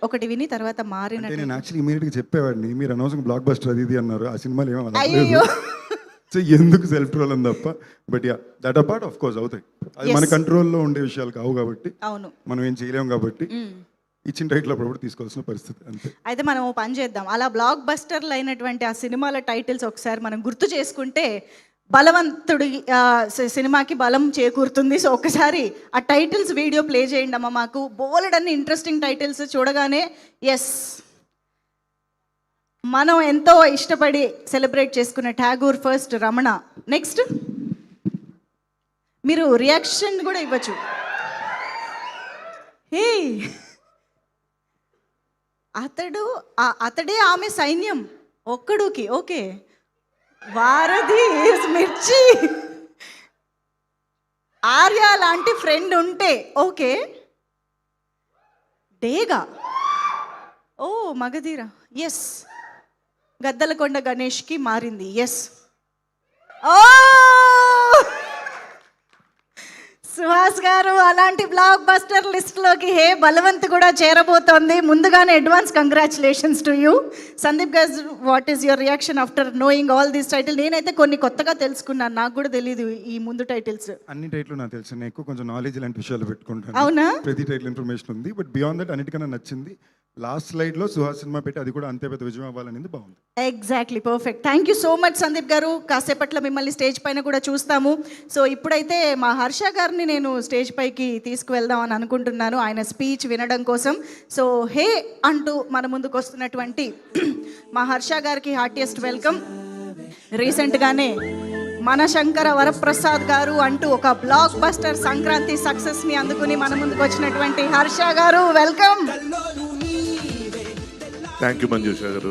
ఒకటి విని తర్వాత మారిన అంటే నేను యాక్చువల్లీ ఇమీడియట్గా చెప్పేవాడిని, మీరు అనవసరం బ్లాక్ బస్టర్ అది ఇది అన్నారు, ఆ సినిమాలు ఏమో అయ్యో సో ఎందుకు సెల్ఫ్ ట్రోల్ అని తప్ప. But yeah, that a part of course అవుతాయి, అది మన కంట్రోల్లో ఉండే విషయాలు కావు కాబట్టి అవును మనం ఏం చేయలేము కాబట్టి ఇచ్చిన టైటిల్ అప్పుడు తీసుకోవాల్సిన పరిస్థితి అంతే. అయితే మనం ఓ పని చేద్దాం, అలా బ్లాక్ బస్టర్లు అయినటువంటి ఆ సినిమాల టైటిల్స్ ఒకసారి మనం గుర్తు చేసుకుంటే బలవంతుడి సినిమాకి బలం చేకూరుతుంది. సో ఒకసారి ఆ టైటిల్స్ వీడియో ప్లే చేయండి అమ్మ, మాకు బోలెడన్ని ఇంట్రెస్టింగ్ టైటిల్స్ చూడగానే ఎస్ మనం ఎంతో ఇష్టపడి సెలబ్రేట్ చేసుకున్న ఠాగూర్ ఫస్ట్, రమణ నెక్స్ట్. మీరు రియాక్షన్ కూడా ఇవ్వచ్చు. హే అతడే ఆమె సైన్యం ఒక్కడుకి. ఓకే, వారధి మిర్చి, ఆర్య లాంటి ఫ్రెండ్ ఉంటే ఓకే, డేగా, ఓ మగధీర, ఎస్, గద్దలకొండ గణేష్కి మారింది, ఎస్. ఓ సుహాస్ గారు అలాంటి బ్లాక్ బస్టర్ లిస్ట్లోకి హే బలవంత్ కూడా చేరబోతోంది. ముందుగానే advance congratulations to you. Sandeep garu, what is your reaction after knowing all these title? నేనైతే కొన్ని కొత్తగా తెలుసుకున్నాను, నాకు కూడా తెలియదు ఈ ముందు టైటిల్స్. అన్ని టైటిల్ నాకు తెలుసు, నేను ఎక్కువ కొంచెం నాలెడ్జ్ లాంటి విషయాలు పెట్టుకుంటాను. అవునా? ప్రతి టైటిల్ ఇన్ఫర్మేషన్ ఉంది, బట్ బియాండ్ దట్ అన్నిటికన్నా నచ్చింది లాస్ట్ స్లైడ్లో సుహాస్ సినిమా పెట్టి అది కూడా అంతే పెద్ద విజయం అవ్వాలనేది బాగుంది. Exactly, perfect. Thank you so much Sandeep గారు. కాసేపట్లో మిమ్మల్ని స్టేజ్ పైన కూడా చూస్తాము. సో ఇప్పుడైతే మా హర్ష గారిని నేను స్టేజ్ పైకి తీసుకువెళ్దాం అని అనుకుంటున్నాను, ఆయన స్పీచ్ వినడం కోసం. సో హే అంటూ మన ముందుకు వస్తున్నటువంటి మా హర్ష గారికి హార్టియెస్ట్ వెల్కమ్. రీసెంట్గానే మన శంకర వరప్రసాద్ గారు అంటూ ఒక బ్లాక్ బస్టర్ సంక్రాంతి సక్సెస్ని అందుకుని మన ముందుకు వచ్చినటువంటి హర్ష గారు, వెల్కమ్. థ్యాంక్ యూ మంజుష గారు.